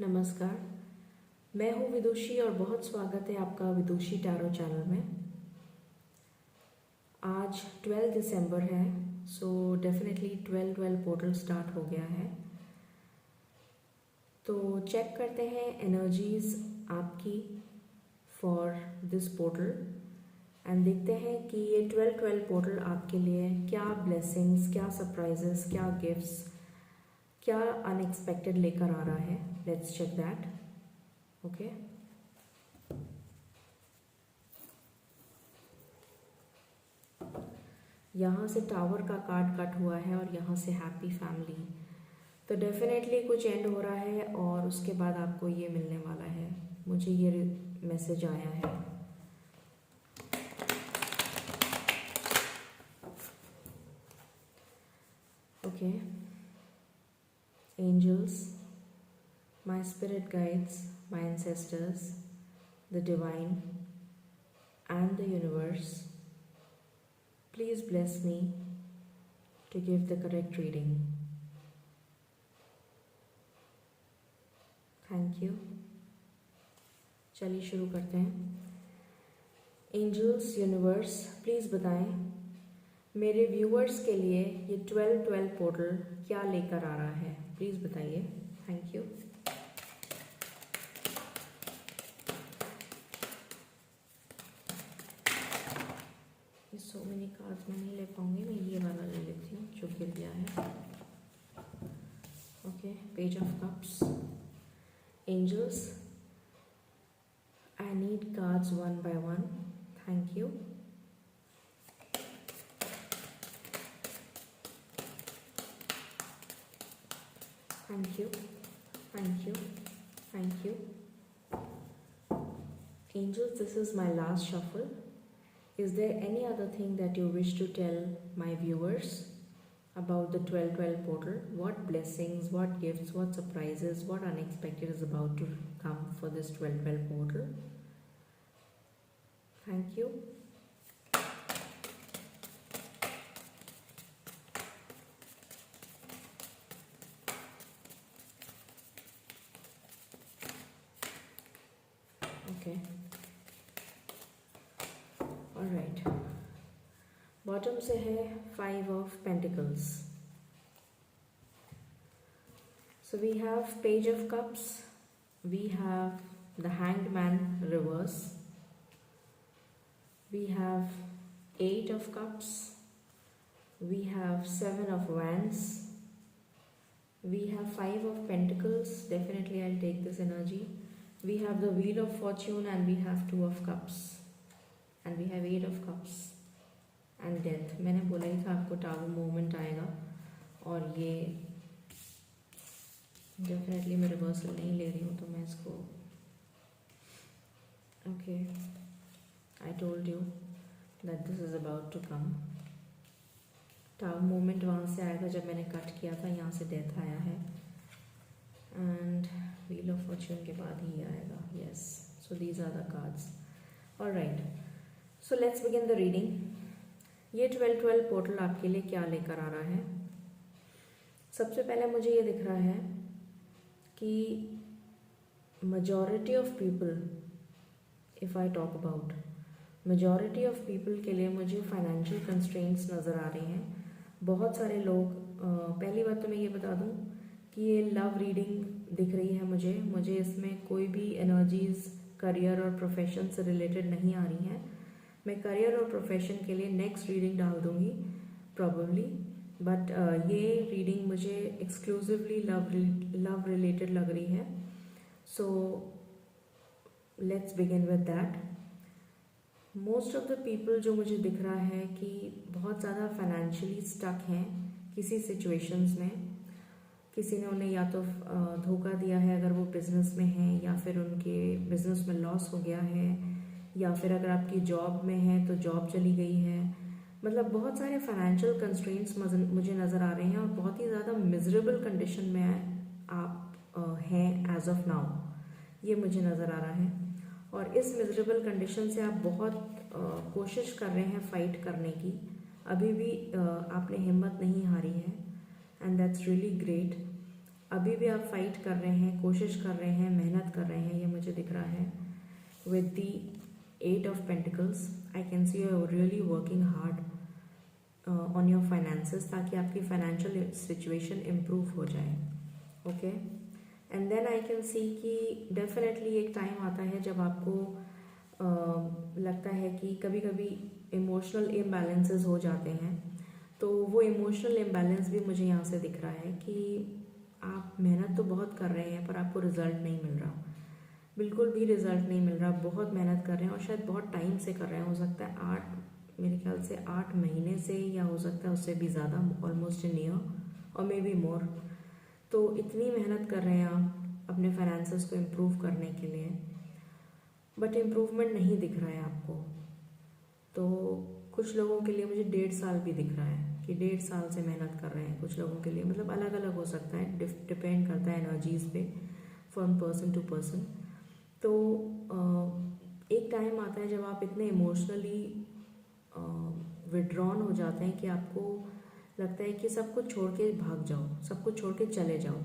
नमस्कार, मैं हूँ विदुषी और बहुत स्वागत है आपका विदुषी टैरो चैनल में। आज 12 दिसंबर है, सो डेफिनेटली 12-12 पोर्टल स्टार्ट हो गया है। तो चेक करते हैं एनर्जीज आपकी फॉर दिस पोर्टल एंड देखते हैं कि ये 12-12 पोर्टल आपके लिए क्या ब्लेसिंग्स, क्या सरप्राइजेस, क्या गिफ्ट्स, क्या अनएक्सपेक्टेड लेकर आ रहा है। Let's check that. ओके, यहाँ से टावर का कार्ड कट हुआ है और यहाँ से हैप्पी फैमिली। तो डेफिनेटली कुछ एंड हो रहा है और उसके बाद आपको ये मिलने वाला है। मुझे ये मैसेज आया है। Okay, angels, my spirit guides, my ancestors, the divine and the universe, please bless me to give the correct reading. Thank you. चलिए शुरू करते हैं। एंजल्स, यूनिवर्स, प्लीज़ बताएं मेरे व्यूअर्स के लिए ये 12-12 पोर्टल क्या लेकर आ रहा है। प्लीज़ बताइए। Thank you. So many cards मैं नहीं ले पाऊंगी, मैं ये वाला ले लेती हूँ जो गिर गया है। Okay, page of cups. Angels, I need cards one by one. Thank you. Thank you, thank you, thank you. Angels, this is my last shuffle. Is there any other thing that you wish to tell my viewers about the 12-12 portal? What blessings, what gifts, what surprises, what unexpected is about to come for this 12-12 portal? Thank you. Okay. All right. Bottom से है 5 of Pentacles. So we have Page of Cups, we have the Hanged Man reverse, we have 8 of Cups, we have 7 of Wands, we have 5 of Pentacles. Definitely I'll take this energy. We have the Wheel of Fortune and we have 2 of Cups and we have 8 of Cups. And death. मैंने बोला ही था आपको tower movement आएगा और ये definitely मैं reversal नहीं ले रही हूँ, तो मैं इसको okay, I told you that this is about to come. Tower movement वहाँ से आया था जब मैंने कट किया था, यहाँ से डेथ आया है एंड व्हील ऑफ फॉर्च्यून के बाद ही आएगा। Yes, so these are the cards. Alright, so let's begin the reading. ये 12-12 पोर्टल आपके लिए क्या लेकर आ रहा है। सबसे पहले मुझे ये दिख रहा है कि majority of people, if I talk about majority of people के लिए मुझे फाइनेंशियल कंस्ट्रेंट्स नज़र आ रही हैं। बहुत सारे लोग, पहली बात तो मैं ये बता दूं कि ये लव रीडिंग दिख रही है मुझे इसमें कोई भी एनर्जीज करियर और प्रोफेशन से रिलेटेड नहीं आ रही हैं। मैं करियर और प्रोफेशन के लिए नेक्स्ट रीडिंग डाल दूंगी प्रॉबेबली, बट ये रीडिंग मुझे एक्सक्लूसिवली लव रिलेटेड लग रही है। सो let's begin with that. Most of the people जो मुझे दिख रहा है कि बहुत ज़्यादा फाइनेंशियली स्टक हैं किसी सिचुएशंस में। किसी ने उन्हें या तो धोखा दिया है अगर वो बिजनेस में हैं, या फिर उनके बिजनेस में लॉस हो गया है, या फिर अगर आपकी जॉब में है तो जॉब चली गई है। मतलब बहुत सारे फाइनेंशियल कंस्ट्रेंट्स मुझे नज़र आ रहे हैं और बहुत ही ज़्यादा मिजरेबल कंडीशन में आप हैं एज ऑफ नाउ, ये मुझे नज़र आ रहा है। और इस मिजरेबल कंडीशन से आप बहुत कोशिश कर रहे हैं फाइट करने की, अभी भी आपने हिम्मत नहीं हारी है एंड दैट्स रियली ग्रेट। अभी भी आप फाइट कर रहे हैं, कोशिश कर रहे हैं, मेहनत कर रहे हैं, ये मुझे दिख रहा है। With the 8 of pentacles I can see you are really working hard on your finances, ताकि आपकी फाइनेंशियल सिचुएशन इम्प्रूव हो जाए। Okay, and then I can see कि डेफिनेटली एक टाइम आता है जब आपको लगता है कि कभी कभी इमोशनल इम्बैलेंसेस हो जाते हैं। तो वो इमोशनल इम्बैलेंस भी मुझे यहाँ से दिख रहा है कि आप मेहनत तो बहुत कर रहे हैं पर आपको रिजल्ट नहीं मिल रहा, बिल्कुल भी रिजल्ट नहीं मिल रहा। बहुत मेहनत कर रहे हैं और शायद बहुत टाइम से कर रहे हैं, हो सकता है मेरे ख्याल से 8 महीने से, या हो सकता है उससे भी ज़्यादा, ऑलमोस्ट एन ईयर और मे बी मोर। तो इतनी मेहनत कर रहे हैं आप अपने फाइनेंसेस को इम्प्रूव करने के लिए, बट इम्प्रूवमेंट नहीं दिख रहा है आपको। तो कुछ लोगों के लिए मुझे 1.5 साल भी दिख रहा है कि 1.5 साल से मेहनत कर रहे हैं। कुछ लोगों के लिए मतलब अलग अलग हो सकता है, डिपेंड करता है एनर्जीज पे, फ्रॉम पर्सन टू पर्सन। तो एक टाइम आता है जब आप इतने इमोशनली विड्रॉन हो जाते हैं कि आपको लगता है कि सब कुछ छोड़ के भाग जाओ, सब कुछ छोड़ के चले जाओ।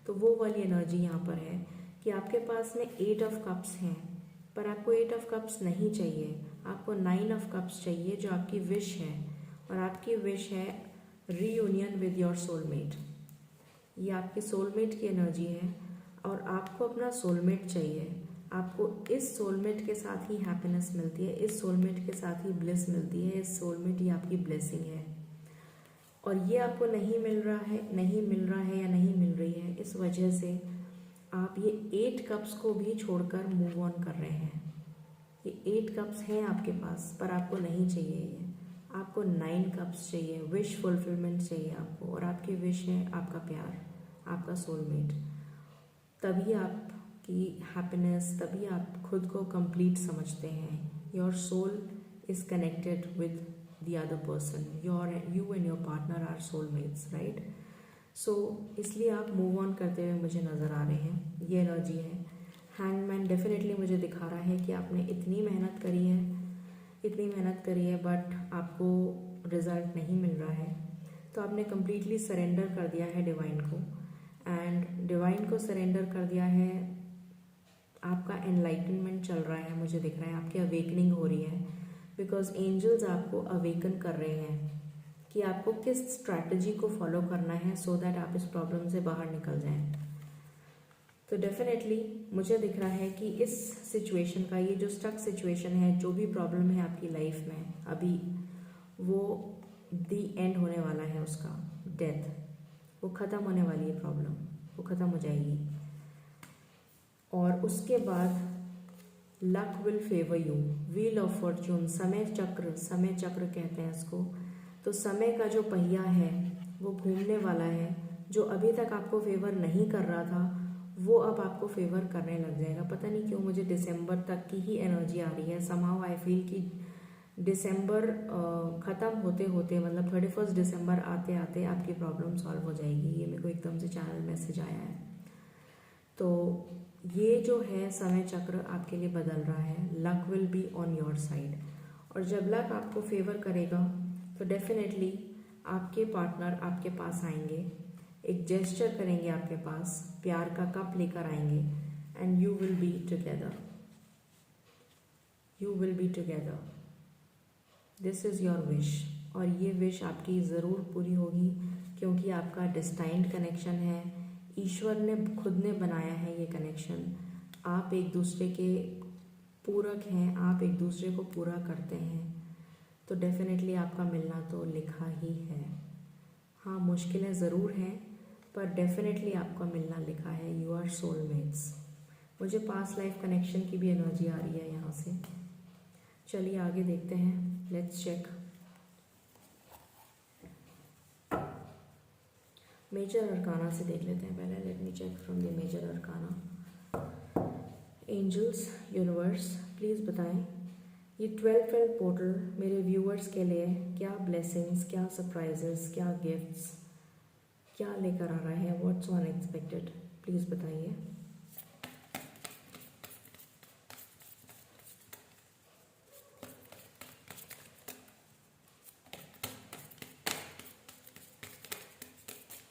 तो वो वाली एनर्जी यहाँ पर है कि आपके पास में 8 ऑफ कप्स हैं, पर आपको 8 ऑफ कप्स नहीं चाहिए, आपको 9 ऑफ कप्स चाहिए, जो आपकी विश है। और आपकी विश है रीयूनियन विद योर सोलमेट। ये आपकी सोलमेट की एनर्जी है और आपको अपना सोलमेट चाहिए। आपको इस सोलमेट के साथ ही हैप्पीनेस मिलती है, इस सोलमेट के साथ ही ब्लिस मिलती है, इस सोलमेट ही आपकी ब्लेसिंग है। और ये आपको नहीं मिल रहा है, या नहीं मिल रही है, इस वजह से आप ये 8 कप्स को भी छोड़कर मूव ऑन कर रहे हैं। ये 8 कप्स हैं आपके पास, पर आपको नहीं चाहिए ये, आपको 9 कप्स चाहिए। विश फुलफिलमेंट चाहिए आपको, और आपकी विश है आपका प्यार, आपका सोलमेट। तभी आपकी हैप्पीनेस, तभी आप खुद को कंप्लीट समझते हैं। Your soul is connected with the other person, you and your partner are soulmates, right? So इसलिए आप मूव ऑन करते हुए मुझे नज़र आ रहे हैं, ये एनर्जी है। हैंगमैन डेफिनेटली मुझे दिखा रहा है कि आपने इतनी मेहनत करी है बट आपको रिजल्ट नहीं मिल रहा है। तो आपने कम्प्लीटली सरेंडर कर दिया है डिवाइन को, एंड डिवाइन को सरेंडर कर दिया है। आपका एनलाइटनमेंट चल रहा है, मुझे दिख रहा है आपकी अवेकनिंग हो रही है, बिकॉज एंजल्स आपको अवेकन कर रहे हैं कि आपको किस स्ट्रैटेजी को फॉलो करना है सो दैट आप इस प्रॉब्लम से बाहर निकल जाएं। तो डेफिनेटली मुझे दिख रहा है कि इस सिचुएशन का, ये जो स्टक सिचुएशन है, जो भी प्रॉब्लम है आपकी लाइफ में अभी, वो दी एंड होने वाला है, उसका डेथ, वो ख़त्म होने वाली है प्रॉब्लम, वो ख़त्म हो जाएगी। और उसके बाद luck will favour you, wheel of Fortune, समय चक्र कहते हैं इसको। तो समय का जो पहिया है वो घूमने वाला है। जो अभी तक आपको फेवर नहीं कर रहा था वो अब आपको फेवर करने लग जाएगा। पता नहीं क्यों मुझे दिसंबर तक की ही एनर्जी आ रही है। समहाउ आई फील कि दिसंबर ख़त्म होते होते, मतलब 31 दिसंबर आते आते आपकी प्रॉब्लम सॉल्व हो जाएगी। ये मेरे को एकदम से चैनल मैसेज आया है। तो ये जो है समय चक्र आपके लिए बदल रहा है। Luck will be on your side, और जब लक आपको फेवर करेगा तो डेफिनेटली आपके पार्टनर आपके पास आएंगे, एक जेस्चर करेंगे आपके पास, प्यार का कप लेकर आएंगे, and you will be together, this is your wish. और ये विश आपकी ज़रूर पूरी होगी, क्योंकि आपका डिस्टाइंड कनेक्शन है। ईश्वर ने खुद ने बनाया है ये कनेक्शन। आप एक दूसरे के पूरक हैं, आप एक दूसरे को पूरा करते हैं। तो डेफिनेटली आपका मिलना तो लिखा ही है। हाँ, मुश्किलें ज़रूर हैं, पर डेफिनेटली आपका मिलना लिखा है। You are soulmates. मुझे पास्ट लाइफ कनेक्शन की भी एनर्जी आ रही है यहाँ से। चलिए आगे देखते हैं, लेट्स चेक। मेजर अरकाना से देख लेते हैं पहले। Let me check from the major arcana. Angels, universe, please बताएं ये 12 पोर्टल मेरे व्यूअर्स के लिए क्या ब्लेसिंग्स, क्या सरप्राइजेस, क्या गिफ्ट्स, क्या लेकर आ रहा है। व्हाट्स अनएक्सपेक्टेड, प्लीज़ बताइए।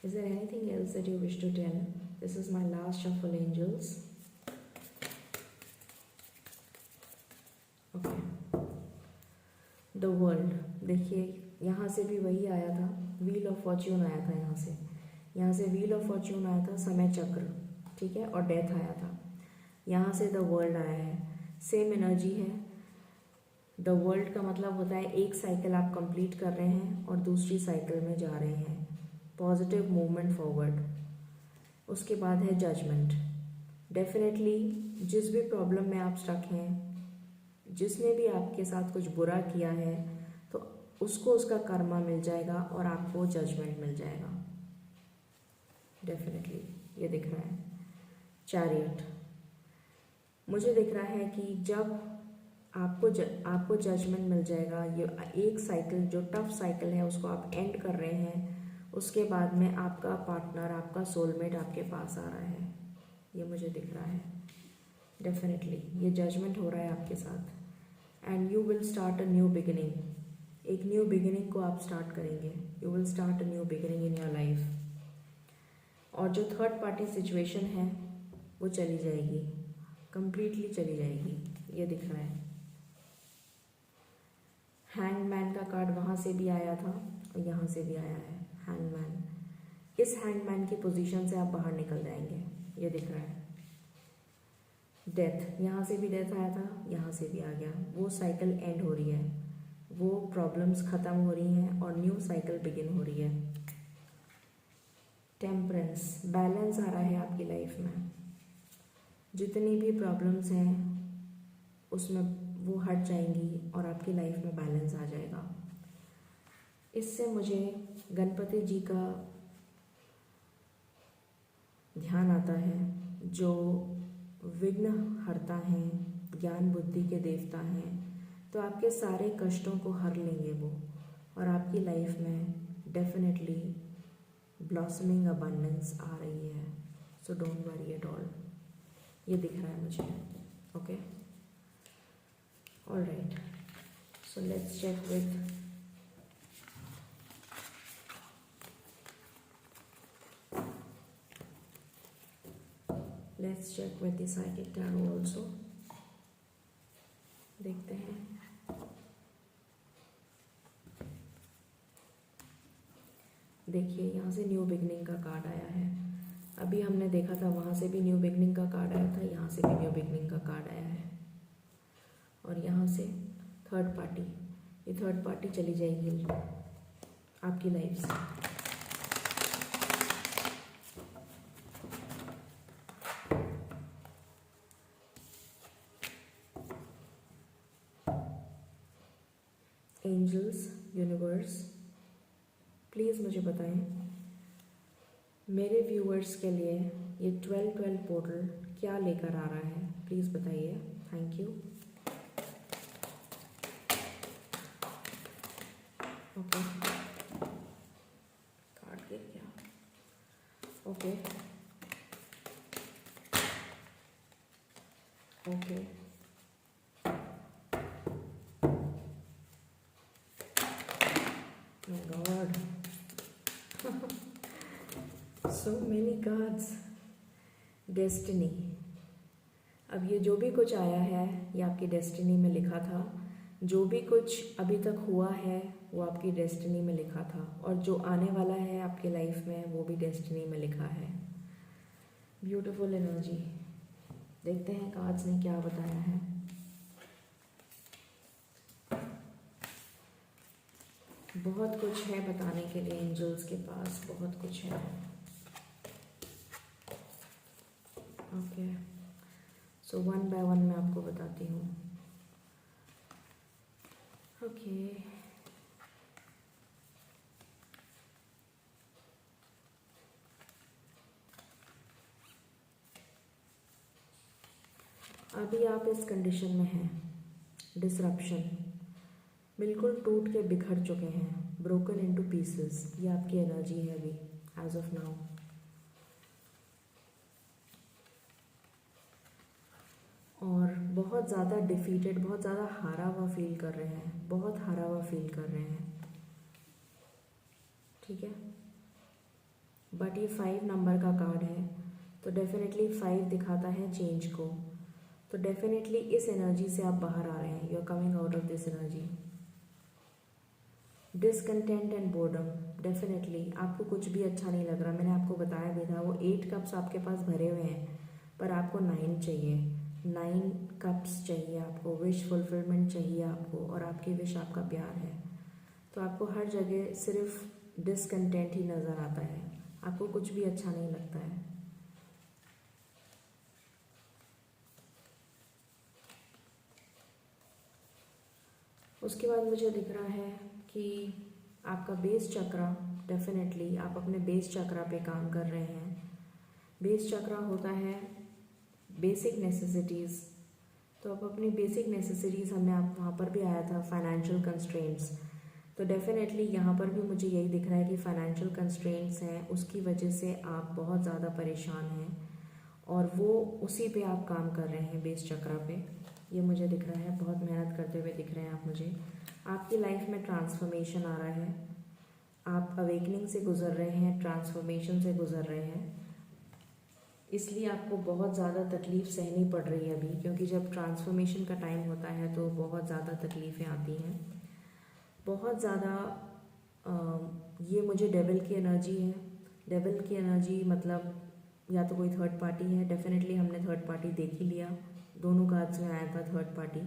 Is there anything else that you wish to tell? This is my last shuffle, angels. Okay. The world, देखिए यहाँ से भी वही आया था, व्हील ऑफ फॉर्च्यून आया था यहाँ से व्हील ऑफ फॉर्च्यून आया था, समय चक्र, ठीक है, और डेथ आया था। यहाँ से द वर्ल्ड आया है, सेम एनर्जी है। द वर्ल्ड का मतलब होता है एक साइकिल आप कंप्लीट कर रहे हैं और दूसरी साइकिल में जा रहे हैं, पॉजिटिव मूवमेंट फॉरवर्ड। उसके बाद है जजमेंट। डेफिनेटली जिस भी प्रॉब्लम में आप स्टक हैं, जिसने भी आपके साथ कुछ बुरा किया है, तो उसको उसका कर्मा मिल जाएगा और आपको जजमेंट मिल जाएगा। डेफिनेटली ये दिख रहा है। चैरियट, मुझे दिख रहा है कि जब आपको जजमेंट मिल जाएगा, ये एक साइकिल जो टफ साइकिल है उसको आप एंड कर रहे हैं, उसके बाद में आपका पार्टनर, आपका सोलमेट आपके पास आ रहा है, ये मुझे दिख रहा है। डेफिनेटली ये जजमेंट हो रहा है आपके साथ। And you will start a new beginning, एक न्यू बिगिनिंग को आप स्टार्ट करेंगे। You will start a new beginning in your life. और जो थर्ड पार्टी सिचुएशन है वो चली जाएगी, कंप्लीटली चली जाएगी, ये दिख रहा है। हैंगमैन का कार्ड वहाँ से भी आया था और यहाँ से भी आया है हैंगमैन। इस हैंगमैन की पोजीशन से आप बाहर निकल जाएंगे, ये दिख रहा है। डेथ, यहाँ से भी डेथ आया था, यहाँ से भी आ गया। वो साइकिल एंड हो रही है, वो प्रॉब्लम्स ख़त्म हो रही हैं और न्यू साइकिल बिगिन हो रही है। टेम्परेंस, बैलेंस आ रहा है आपकी लाइफ में। जितनी भी प्रॉब्लम्स हैं उसमें वो हट जाएंगी और आपकी लाइफ में बैलेंस आ जाएगा। इससे मुझे गणपति जी का ध्यान आता है, जो विघ्न हरता हैं, ज्ञान बुद्धि के देवता हैं। तो आपके सारे कष्टों को हर लेंगे वो, और आपकी लाइफ में डेफिनेटली ब्लॉसमिंग अबंडेंस आ रही है। So don't worry at all, ये दिख रहा है मुझे। Okay, all right, so let's check with Let's check with the psychic tarot also. देखते हैं। देखिए यहाँ से न्यू बिगनिंग का कार्ड आया है। अभी हमने देखा था वहाँ से भी न्यू बिगनिंग का कार्ड आया था, यहाँ से भी न्यू बिगनिंग का कार्ड आया है। और यहाँ से थर्ड पार्टी, ये थर्ड पार्टी चली जाएगी आपकी लाइफ से। एंजल्स, यूनिवर्स, प्लीज़ मुझे बताएं मेरे व्यूअर्स के लिए ये 12-12 पोर्टल क्या लेकर आ रहा है, प्लीज़ बताइए। Thank you. ओके, कार्ड गिर गया। Okay okay, my God, so many cards. Destiny, अब ये जो भी कुछ आया है ये आपकी डेस्टिनी में लिखा था। जो भी कुछ अभी तक हुआ है वो आपकी डेस्टिनी में लिखा था, और जो आने वाला है आपकी लाइफ में वो भी डेस्टिनी में लिखा है। Beautiful energy. देखते हैं कार्ड्स ने क्या बताया है। बहुत कुछ है बताने के लिए एंजल्स के पास, बहुत कुछ है। Okay, so one by one मैं आपको बताती हूँ। ओके, अभी आप इस कंडीशन में हैं, डिसरप्शन, बिल्कुल टूट के बिखर चुके हैं, ब्रोकन इनटू पीसेस। ये आपकी एनर्जी है अभी एज ऑफ नाउ। और बहुत ज़्यादा डिफीटेड, बहुत ज़्यादा हारा हुआ फील कर रहे हैं, बहुत हारा हुआ फील कर रहे हैं, ठीक है। बट ये 5 नंबर का कार्ड है, तो डेफिनेटली 5 दिखाता है चेंज को। तो डेफिनेटली इस एनर्जी से आप बाहर आ रहे हैं, you are coming out of this energy. Discontent and boredom, definitely आपको कुछ भी अच्छा नहीं लग रहा। मैंने आपको बताया भी था, वो 8 कप्स आपके पास भरे हुए हैं, पर आपको 9 चाहिए। 9 कप्स चाहिए आपको, विश फुलफिलमेंट चाहिए आपको, और आपकी विश आपका प्यार है। तो आपको हर जगह सिर्फ डिसकंटेंट ही नज़र आता है, आपको कुछ भी अच्छा नहीं लगता है। उसके बाद मुझे दिख रहा है कि आपका बेस चक्रा, डेफिनेटली आप अपने बेस चक्रा पे काम कर रहे हैं। बेस चक्रा होता है बेसिक नेसेसिटीज़, तो आप अपनी बेसिक नेसेसिटीज़, हमें आप वहाँ पर भी आया था फाइनेंशियल कंस्ट्रेंट्स, तो डेफिनेटली यहाँ पर भी मुझे यही दिख रहा है कि फाइनेंशियल कंस्ट्रेंट्स हैं, उसकी वजह से आप बहुत ज़्यादा परेशान हैं, और वो उसी पे आप काम कर रहे हैं, बेस चक्रा पे। ये मुझे दिख रहा है, बहुत मेहनत करते हुए दिख रहे हैं आप मुझे। आपकी लाइफ में ट्रांसफॉर्मेशन आ रहा है, आप अवेकनिंग से गुजर रहे हैं, ट्रांसफॉर्मेशन से गुजर रहे हैं, इसलिए आपको बहुत ज़्यादा तकलीफ़ सहनी पड़ रही है अभी, क्योंकि जब ट्रांसफॉर्मेशन का टाइम होता है तो बहुत ज़्यादा तकलीफ़ें आती हैं, बहुत ज़्यादा। ये मुझे डेविल की एनर्जी है। डेविल की एनर्जी मतलब या तो कोई थर्ड पार्टी है, डेफिनेटली हमने थर्ड पार्टी देख ही लिया, दोनों कार्ड्स में आया था थर्ड पार्टी।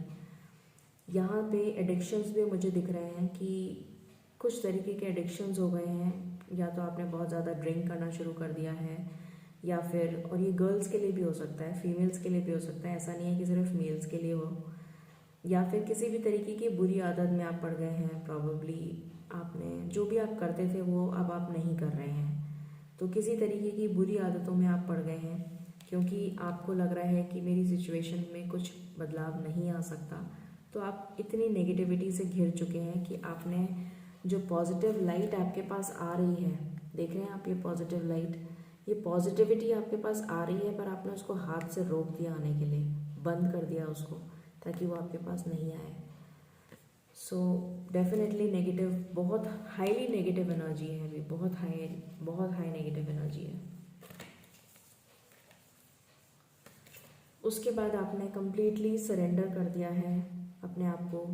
यहाँ पे एडिक्शंस भी मुझे दिख रहे हैं कि कुछ तरीके के एडिक्शंस हो गए हैं, या तो आपने बहुत ज़्यादा ड्रिंक करना शुरू कर दिया है, या फिर, और ये गर्ल्स के लिए भी हो सकता है, फीमेल्स के लिए भी हो सकता है, ऐसा नहीं है कि सिर्फ मेल्स के लिए हो, या फिर किसी भी तरीके की बुरी आदत में आप पड़ गए हैं। प्रॉबेबली आपने जो भी आप करते थे वो अब आप नहीं कर रहे हैं, तो किसी तरीके की बुरी आदतों में आप पड़ गए हैं, क्योंकि आपको लग रहा है कि मेरी सिचुएशन में कुछ बदलाव नहीं आ सकता। तो आप इतनी नेगेटिविटी से घिर चुके हैं कि आपने जो पॉजिटिव लाइट आपके पास आ रही है, देख रहे हैं आप ये पॉजिटिव लाइट, ये पॉजिटिविटी आपके पास आ रही है, पर आपने उसको हाथ से रोक दिया आने के लिए, बंद कर दिया उसको, ताकि वो आपके पास नहीं आए। सो डेफिनेटली नेगेटिव, बहुत हाईली नेगेटिव एनर्जी है अभी, बहुत हाई नेगेटिव एनर्जी है। उसके बाद आपने कम्प्लीटली सरेंडर कर दिया है अपने आप को।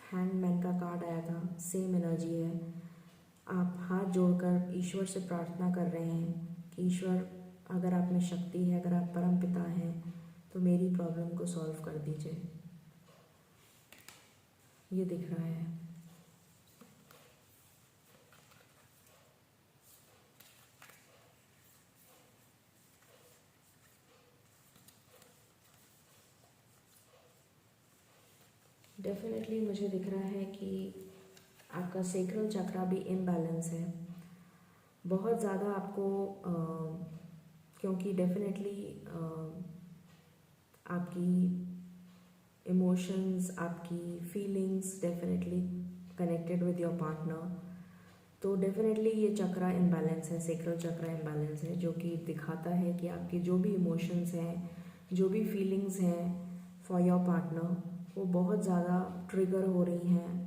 हैंगमैन का कार्ड आया था, सेम एनर्जी है। आप हाथ जोड़कर ईश्वर से प्रार्थना कर रहे हैं कि ईश्वर, अगर आप में शक्ति है, अगर आप परम पिता हैं, तो मेरी प्रॉब्लम को सॉल्व कर दीजिए। ये दिख रहा है। डेफिनेटली मुझे दिख रहा है कि आपका सेक्रल चक्रा भी इम्बैलेंस है बहुत ज़्यादा आपको, क्योंकि डेफिनेटली आपकी इमोशंस, आपकी feelings definitely connected with your partner, तो डेफिनेटली ये चक्रा इम्बैलेंस है, सेक्रल चक्रा इम्बैलेंस है, जो कि दिखाता है कि आपकी जो भी इमोशंस हैं, जो भी फीलिंग्स हैं फॉर योर पार्टनर, वो बहुत ज़्यादा ट्रिगर हो रही हैं,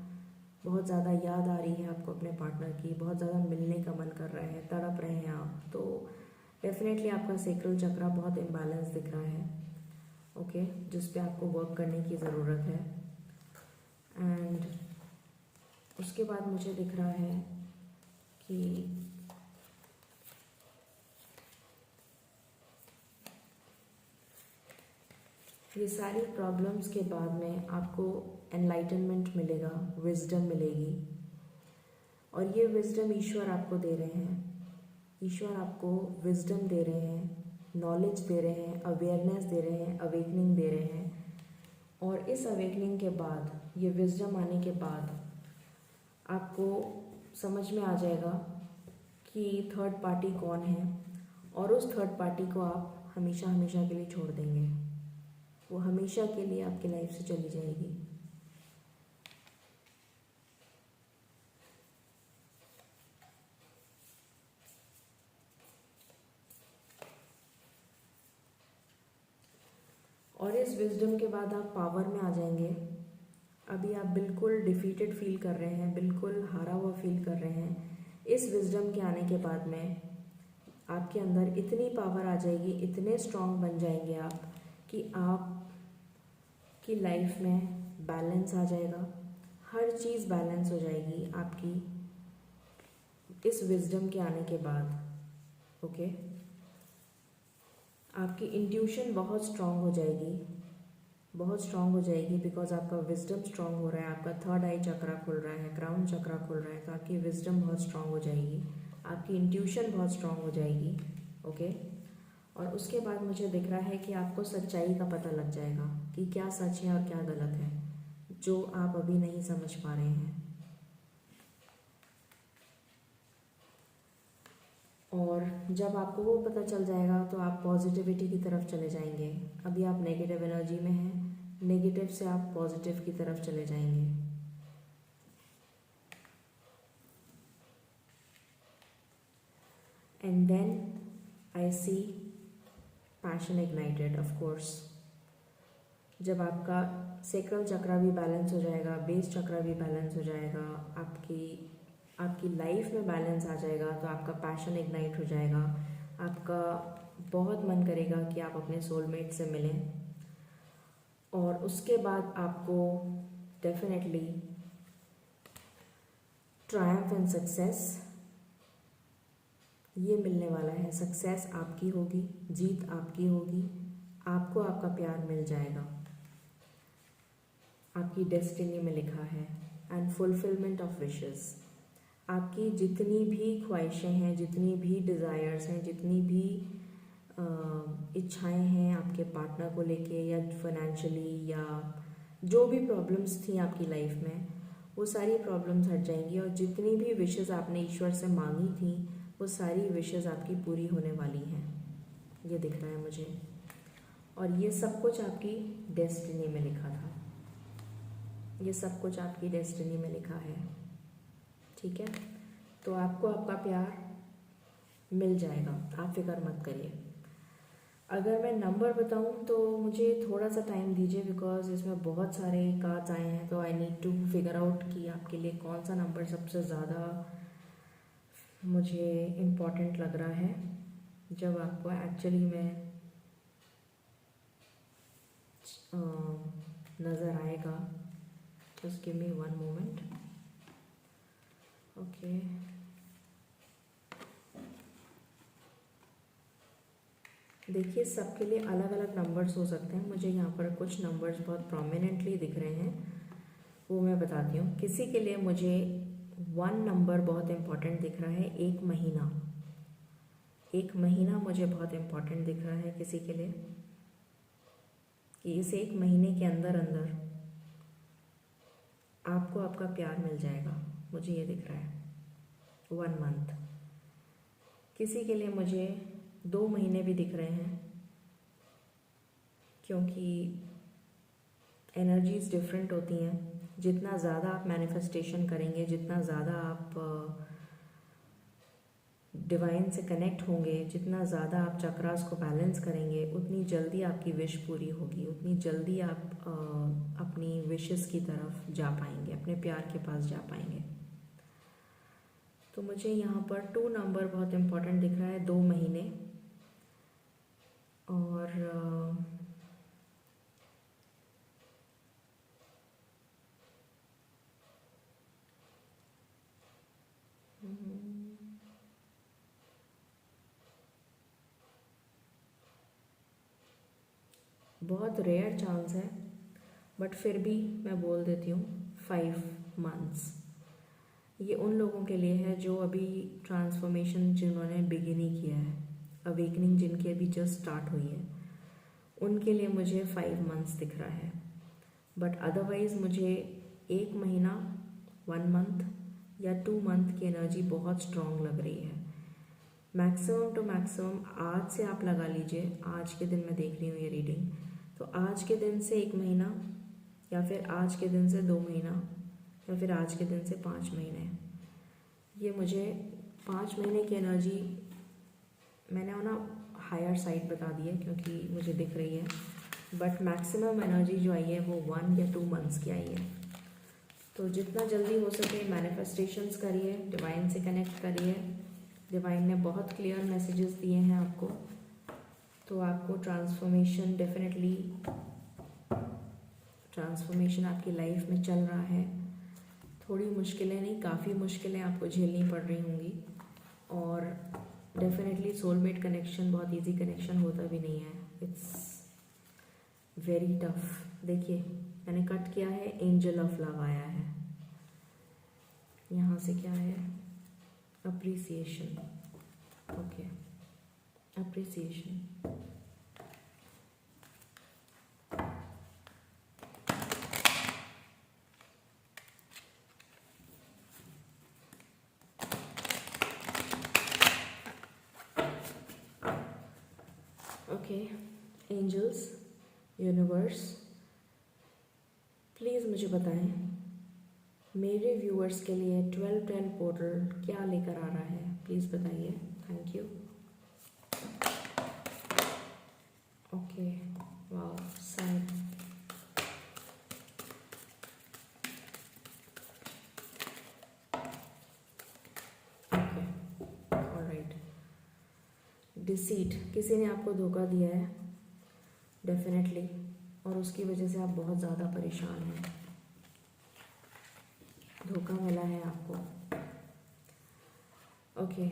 बहुत ज़्यादा याद आ रही है आपको अपने पार्टनर की, बहुत ज़्यादा मिलने का मन कर रहा है, तड़प रहे हैं आप, तो डेफिनेटली आपका सेक्रल चक्रा बहुत इम्बैलेंस दिख रहा है, ओके, जिस पे आपको वर्क करने की ज़रूरत है। एंड उसके बाद मुझे दिख रहा है कि ये सारी प्रॉब्लम्स के बाद में आपको एनलाइटनमेंट मिलेगा, विजडम मिलेगी, और ये विजडम ईश्वर आपको दे रहे हैं। ईश्वर आपको विजडम दे रहे हैं, नॉलेज दे रहे हैं, अवेयरनेस दे रहे हैं, अवेकनिंग दे रहे हैं, और इस अवेकनिंग के बाद, ये विजडम आने के बाद आपको समझ में आ जाएगा कि थर्ड पार्टी कौन है, और उस थर्ड पार्टी को आप हमेशा हमेशा के लिए छोड़ देंगे, वो हमेशा के लिए आपकी लाइफ से चली जाएगी। और इस विजडम के बाद आप पावर में आ जाएंगे। अभी आप बिल्कुल डिफीटेड फील कर रहे हैं, बिल्कुल हारा हुआ फील कर रहे हैं, इस विजडम के आने के बाद में आपके अंदर इतनी पावर आ जाएगी, इतने स्ट्रांग बन जाएंगे आप कि आपकी लाइफ में बैलेंस आ जाएगा, हर चीज़ बैलेंस हो जाएगी आपकी इस विजडम के आने के बाद। ओके, आपकी इंट्यूशन बहुत स्ट्रांग हो जाएगी, बहुत स्ट्रांग हो जाएगी, बिकॉज आपका विजडम स्ट्रांग हो रहा है, आपका थर्ड आई चक्रा खुल रहा है, क्राउन चक्रा खुल रहा है, तो आपकी विजडम बहुत स्ट्रांग हो जाएगी, आपकी इंट्यूशन बहुत स्ट्रांग हो जाएगी। ओके, और उसके बाद मुझे दिख रहा है कि आपको सच्चाई का पता लग जाएगा कि क्या सच है और क्या गलत है, जो आप अभी नहीं समझ पा रहे हैं। और जब आपको वो पता चल जाएगा तो आप पॉजिटिविटी की तरफ चले जाएंगे। अभी आप नेगेटिव एनर्जी में हैं, नेगेटिव से आप पॉजिटिव की तरफ चले जाएंगे। And then I see passion ignited. Of course जब आपका सेक्रल चक्रा भी बैलेंस हो जाएगा, बेस चक्रा भी बैलेंस हो जाएगा, आपकी लाइफ में बैलेंस आ जाएगा, तो आपका पैशन इग्नाइट हो जाएगा। आपका बहुत मन करेगा कि आप अपने सोलमेट से मिलें, और उसके बाद आपको डेफिनेटली ट्रायम्फ एंड सक्सेस ये मिलने वाला है। सक्सेस आपकी होगी, जीत आपकी होगी, आपको आपका प्यार मिल जाएगा, आपकी डेस्टिनी में लिखा है। एंड फुलफिलमेंट ऑफ विशेस, आपकी जितनी भी ख्वाहिशें हैं, जितनी भी डिज़ायर्स हैं, जितनी भी इच्छाएं हैं आपके पार्टनर को लेके या फाइनेंशियली या जो भी प्रॉब्लम्स थी आपकी लाइफ में, वो सारी प्रॉब्लम्स हट जाएंगी, और जितनी भी विशेस आपने ईश्वर से मांगी थी वो सारी विशेस आपकी पूरी होने वाली हैं, ये दिख रहा है मुझे। और ये सब कुछ आपकी डेस्टिनी में लिखा था, ये सब कुछ आपकी डेस्टिनी में लिखा है। ठीक है, तो आपको आपका प्यार मिल जाएगा, आप फिक्र मत करिए। अगर मैं नंबर बताऊं तो मुझे थोड़ा सा टाइम दीजिए, बिकॉज इसमें बहुत सारे कार्ड्स आए हैं, तो I need to figure out कि आपके लिए कौन सा नंबर सबसे ज़्यादा मुझे इम्पोर्टेंट लग रहा है, जब आपको एक्चुअली में नज़र आएगा। Just give me one moment. Okay, देखिए सबके लिए अलग अलग नंबर्स हो सकते हैं। मुझे यहाँ पर कुछ नंबर्स बहुत प्रोमिनेंटली दिख रहे हैं, वो मैं बताती हूँ। किसी के लिए मुझे 1 नंबर बहुत इम्पॉर्टेंट दिख रहा है। एक महीना मुझे बहुत इम्पॉर्टेंट दिख रहा है किसी के लिए, कि इस 1 महीने के अंदर अंदर आपको आपका प्यार मिल जाएगा, मुझे ये दिख रहा है। 1 मंथ। किसी के लिए मुझे 2 महीने भी दिख रहे हैं, क्योंकि एनर्जीज डिफरेंट होती हैं। जितना ज़्यादा आप मैनिफेस्टेशन करेंगे, जितना ज़्यादा आप डिवाइन से कनेक्ट होंगे, जितना ज़्यादा आप चक्रास को बैलेंस करेंगे, उतनी जल्दी आपकी विश पूरी होगी, उतनी जल्दी आप अपनी विशेस की तरफ जा पाएंगे, अपने प्यार के पास जा पाएंगे। तो मुझे यहाँ पर 2 नंबर बहुत इम्पोर्टेंट दिख रहा है, 2 महीने। और बहुत रेयर चांस है, बट फिर भी मैं बोल देती हूँ 5 मंथ्स। ये उन लोगों के लिए है जो अभी ट्रांसफॉर्मेशन जिन्होंने बिगिन ही किया है, अवेकनिंग जिनकी अभी जस्ट स्टार्ट हुई है, उनके लिए मुझे 5 मंथ्स दिख रहा है। बट अदरवाइज़ मुझे 1 महीना, 1 मंथ या 2 मंथ की एनर्जी बहुत स्ट्रॉन्ग लग रही है। मैक्सिमम टू मैक्सिमम आज से आप लगा लीजिए, आज के दिन मैं देख रही हूँ ये रीडिंग, तो आज के दिन से 1 महीना, या फिर आज के दिन से 2 महीना, या फिर आज के दिन से 5 महीने। ये मुझे 5 महीने की एनर्जी मैंने ना हायर साइड बता दी है क्योंकि मुझे दिख रही है, बट मैक्सिमम एनर्जी जो आई है वो 1 या 2 मंथ्स की आई है। तो जितना जल्दी हो सके मैनिफेस्टेशंस करिए, डिवाइन से कनेक्ट करिए। डिवाइन ने बहुत क्लियर मैसेजेस दिए हैं आपको, तो आपको ट्रांसफॉर्मेशन डेफिनेटली, ट्रांसफॉर्मेशन आपकी लाइफ में चल रहा है। थोड़ी मुश्किलें नहीं, काफ़ी मुश्किलें आपको झेलनी पड़ रही होंगी, और डेफिनेटली सोलमेट कनेक्शन बहुत इजी कनेक्शन होता भी नहीं है, इट्स वेरी टफ। देखिए मैंने कट किया है, एंजल ऑफ लव आया है। यहाँ से क्या है, appreciation. Okay, appreciation. Okay, angels, universe, please मुझे बताएं मेरे व्यूअर्स के लिए 12-12 पोर्टल क्या लेकर आ रहा है, प्लीज़ बताइए। Thank you. Okay, wow, side. Okay, alright. Deceit, किसी ने आपको धोखा दिया है डेफिनेटली, और उसकी वजह से आप बहुत ज़्यादा परेशान हैं। धोखा मिला है आपको। Okay,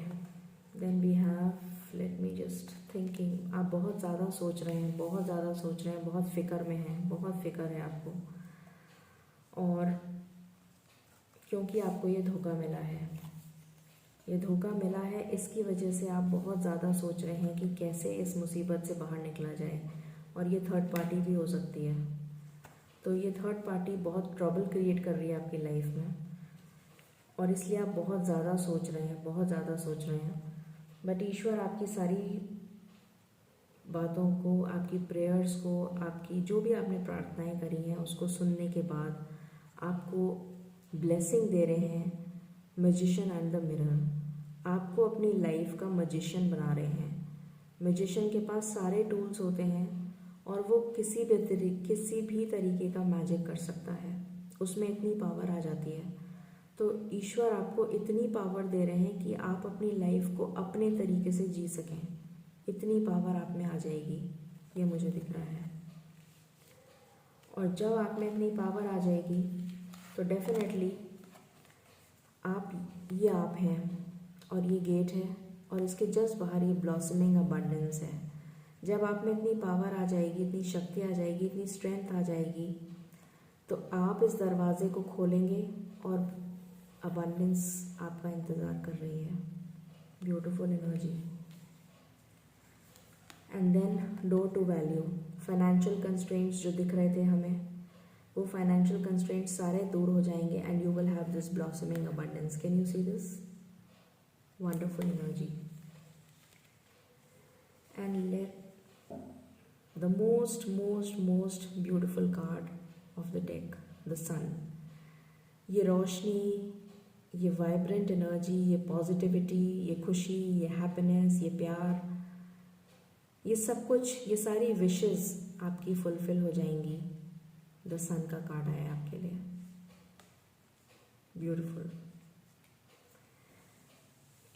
then we have, let me just thinking, आप बहुत ज़्यादा सोच रहे हैं, बहुत ज़्यादा सोच रहे हैं, बहुत फिक्र में हैं, बहुत फिक्र है आपको, और क्योंकि आपको ये धोखा मिला है, ये धोखा मिला है, इसकी वजह से आप बहुत ज़्यादा सोच रहे हैं कि कैसे इस मुसीबत से बाहर निकला जाए, और ये थर्ड पार्टी भी हो सकती है। तो ये थर्ड पार्टी बहुत ट्रबल क्रिएट कर रही है आपकी लाइफ में, और इसलिए आप बहुत ज़्यादा सोच रहे हैं, बहुत ज़्यादा सोच रहे हैं। बट ईश्वर आपकी सारी बातों को, आपकी प्रेयर्स को, आपकी जो भी आपने प्रार्थनाएं करी हैं उसको सुनने के बाद आपको ब्लेसिंग दे रहे हैं। मैजिशियन एंड द मिरर, आपको अपनी लाइफ का मैजिशियन बना रहे हैं। मैजिशियन के पास सारे टूल्स होते हैं, और वो किसी भी तरीके का मैजिक कर सकता है, उसमें इतनी पावर आ जाती है। तो ईश्वर आपको इतनी पावर दे रहे हैं कि आप अपनी लाइफ को अपने तरीके से जी सकें, इतनी पावर आप में आ जाएगी, ये मुझे दिख रहा है। और जब आप में इतनी पावर आ जाएगी तो डेफिनेटली ये आप हैं, और ये गेट है, और इसके जस्ट बाहर ये ब्लॉसमिंग अबंडेंस है। जब आप में इतनी पावर आ जाएगी, इतनी शक्ति आ जाएगी, इतनी स्ट्रेंथ आ जाएगी, तो आप इस दरवाजे को खोलेंगे और अबंडेंस आपका इंतज़ार कर रही है। Beautiful energy. And then door to value, financial constraints जो दिख रहे थे हमें, वो फाइनेंशियल कंस्ट्रेंट्स सारे दूर हो जाएंगे, and you will have this blossoming abundance. Can you see this wonderful energy? And let the most beautiful card of the deck, the sun. ये रोशनी, ये वाइब्रेंट एनर्जी, ये पॉजिटिविटी, ये खुशी, ये हैप्पीनेस, ये प्यार, ये सब कुछ, ये सारी विशेस आपकी फुलफिल हो जाएंगी। द सन का कार्ड आया आपके लिए, ब्यूटीफुल।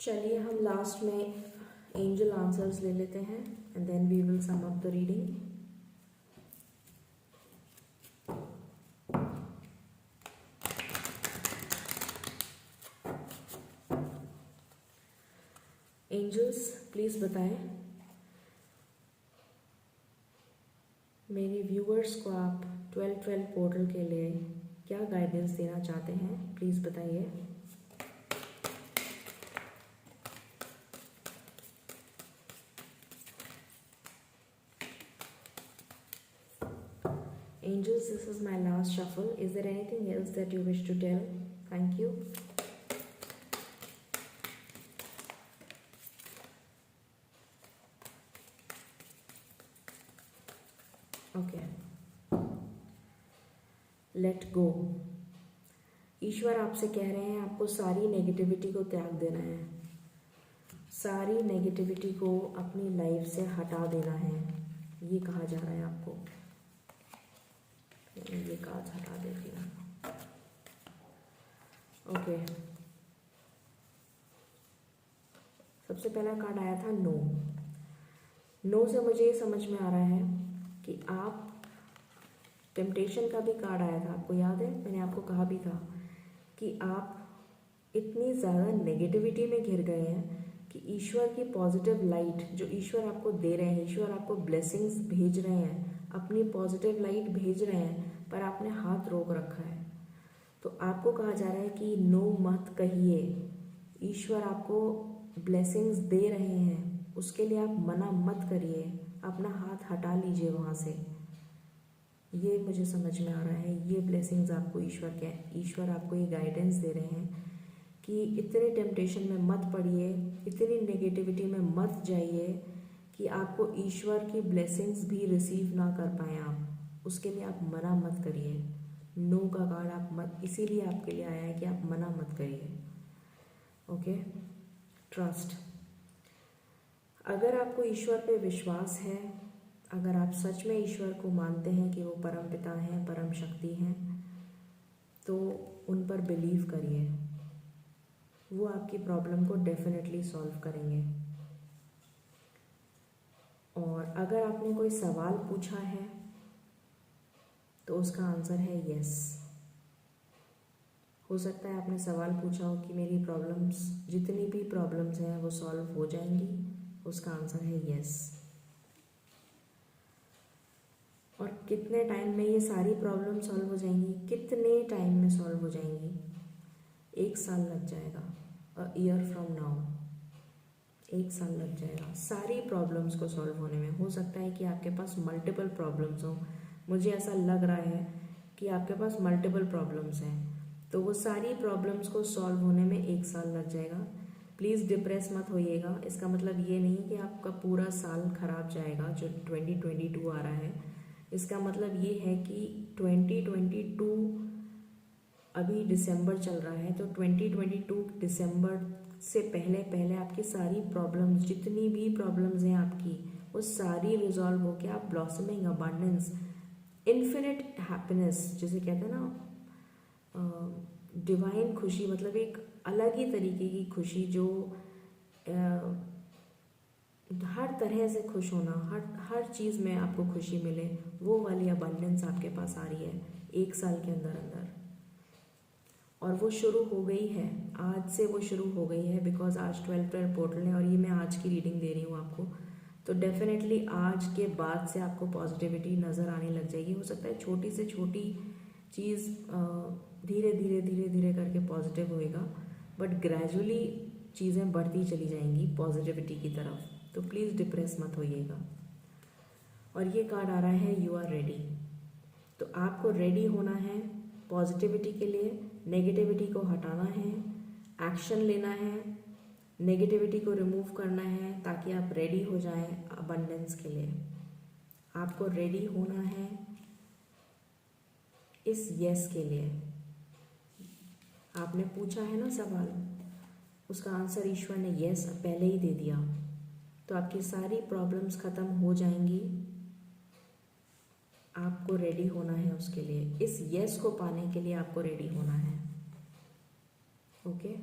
चलिए हम लास्ट में एंजल आंसर्स ले लेते हैं, and then we will sum up the reading. Angels please बताएं मेरे व्यूअर्स को आप 12-12 पोर्टल के लिए क्या गाइडेंस देना चाहते हैं, प्लीज बताइए। Angels, this is my last shuffle. Is there anything else that you wish to tell? Thank you. Okay. Let go. ईश्वर आपसे कह रहे हैं आपको सारी नेगेटिविटी को त्याग देना है, सारी नेगेटिविटी को अपनी लाइफ से हटा देना है, ये कहा जा रहा है आपको। ये काज हटा देती हूँ। ओके, सबसे पहला कार्ड आया था नो। नो से मुझे ये समझ में आ रहा है कि आप, टेम्पटेशन का भी कार्ड आया था, आपको याद है, मैंने आपको कहा भी था कि आप इतनी ज़्यादा नेगेटिविटी में घिर गए हैं कि ईश्वर की पॉजिटिव लाइट जो ईश्वर आपको दे रहे हैं, ईश्वर आपको ब्लेसिंग्स भेज रहे हैं, अपनी पॉजिटिव लाइट भेज रहे हैं, पर आपने हाथ रोक रखा है। तो आपको कहा जा रहा है कि नो मत कहिए, ईश्वर आपको ब्लेसिंग्स दे रहे हैं, उसके लिए आप मना मत करिए, अपना हाथ हटा लीजिए वहाँ से। ये मुझे समझ में आ रहा है, ये ब्लेसिंग्स आपको ईश्वर आपको ये गाइडेंस दे रहे हैं कि इतने टेम्पटेशन में मत पड़िए, इतनी नेगेटिविटी में मत जाइए कि आपको ईश्वर की ब्लेसिंग्स भी रिसीव ना कर पाएँ आप, उसके लिए आप मना मत करिए। नो का कार्ड आप मत, इसीलिए आपके लिए आया है कि आप मना मत करिए। Okay, trust. अगर आपको ईश्वर पे विश्वास है, अगर आप सच में ईश्वर को मानते हैं कि वो परम पिता हैं, परम शक्ति हैं, तो उन पर बिलीव करिए, वो आपकी प्रॉब्लम को डेफिनेटली सॉल्व करेंगे। और अगर आपने कोई सवाल पूछा है तो उसका आंसर है यस। हो सकता है आपने सवाल पूछा हो कि मेरी प्रॉब्लम्स, जितनी भी प्रॉब्लम्स हैं वो सॉल्व हो जाएंगी, उसका आंसर है यस। और कितने टाइम में ये सारी प्रॉब्लम सॉल्व हो जाएंगी, कितने टाइम में सॉल्व हो जाएंगी? 1 साल लग जाएगा, अ ईयर फ्रॉम नाउ 1 साल लग जाएगा सारी प्रॉब्लम्स को सॉल्व होने में। हो सकता है कि आपके पास मल्टीपल प्रॉब्लम्स हों, मुझे ऐसा लग रहा है कि आपके पास मल्टीपल प्रॉब्लम्स हैं, तो वो सारी प्रॉब्लम्स को सॉल्व होने में 1 साल लग जाएगा। प्लीज़ डिप्रेस मत होइएगा, इसका मतलब ये नहीं कि आपका पूरा साल खराब जाएगा जो 2022 आ रहा है। इसका मतलब ये है कि 2022 अभी दिसंबर चल रहा है, तो 2022 दिसंबर से पहले पहले आपकी सारी प्रॉब्लम्स, जितनी भी प्रॉब्लम्स हैं आपकी, वो सारी रिजॉल्व होकर आप ब्लॉसमिंग अबंडेंस, इन्फिनिट हैप्पीनेस जिसे कहते हैं ना, डिवाइन खुशी, मतलब एक अलग ही तरीके की खुशी जो हर तरह से खुश होना, हर चीज़ में आपको खुशी मिले, वो वाली अबंडेंस आपके पास आ रही है 1 साल के अंदर अंदर। और वो शुरू हो गई है, आज से वो शुरू हो गई है, बिकॉज आज 12 पोर्टल है और ये मैं आज की रीडिंग दे रही हूँ आपको। तो डेफिनेटली आज के बाद से आपको पॉजिटिविटी नज़र आने लग जाएगी। हो सकता है छोटी से छोटी चीज़ धीरे धीरे धीरे धीरे करके पॉजिटिव होएगा, बट ग्रेजुअली चीज़ें बढ़ती चली जाएंगी पॉजिटिविटी की तरफ। तो प्लीज़ डिप्रेस मत होइएगा। और ये कार्ड आ रहा है यू आर रेडी। तो आपको रेडी होना है पॉजिटिविटी के लिए, नेगेटिविटी को हटाना है, एक्शन लेना है, नेगेटिविटी को रिमूव करना है, ताकि आप रेडी हो जाएं अबंडेंस के लिए। आपको रेडी होना है इस यस के लिए। आपने पूछा है ना सवाल, उसका आंसर ईश्वर ने यस पहले ही दे दिया, तो आपकी सारी प्रॉब्लम्स ख़त्म हो जाएंगी। आपको रेडी होना है उसके लिए, इस यस को पाने के लिए आपको रेडी होना है। ओके,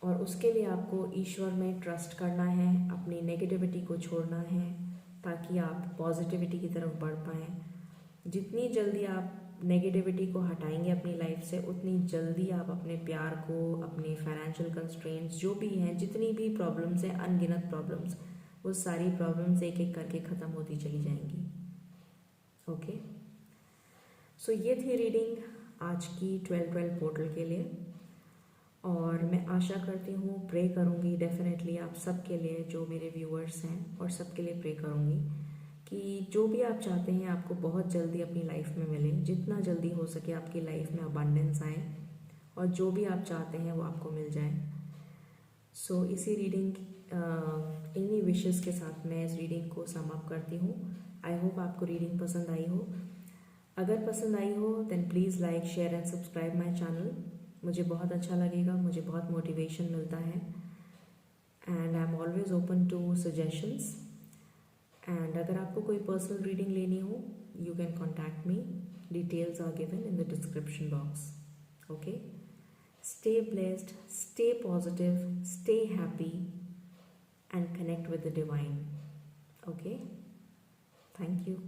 और उसके लिए आपको ईश्वर में ट्रस्ट करना है, अपनी नेगेटिविटी को छोड़ना है, ताकि आप पॉजिटिविटी की तरफ बढ़ पाएँ। जितनी जल्दी आप नेगेटिविटी को हटाएंगे अपनी लाइफ से, उतनी जल्दी आप अपने प्यार को, अपने फाइनेंशियल कंस्ट्रेंट्स जो भी हैं, जितनी भी प्रॉब्लम्स हैं, अनगिनत प्रॉब्लम्स, वो सारी प्रॉब्लम्स एक एक करके ख़त्म होती चली जाएंगी। ओके, सो ये थी रीडिंग आज की 12 पोर्टल के लिए, और मैं आशा करती हूँ, प्रे करूँगी डेफिनेटली आप सबके लिए, जो मेरे व्यूअर्स हैं, और सबके लिए प्रे करूँगी कि जो भी आप चाहते हैं आपको बहुत जल्दी अपनी लाइफ में मिले, जितना जल्दी हो सके आपकी लाइफ में अबंडेंस आए, और जो भी आप चाहते हैं वो आपको मिल जाए। सो इसी रीडिंग, इन्हीं विशेस के साथ मैं इस रीडिंग को सम अप करती हूँ। आई होप आपको रीडिंग पसंद आई हो। अगर पसंद आई हो then please like, share and subscribe my channel. मुझे बहुत अच्छा लगेगा, मुझे बहुत मोटिवेशन मिलता है, and I am always open to suggestions. And अगर आपको कोई पर्सनल रीडिंग लेनी हो, you can contact me, details are given in the description box. Okay, stay blessed, stay positive, stay happy, and connect with the divine. Okay, thank you.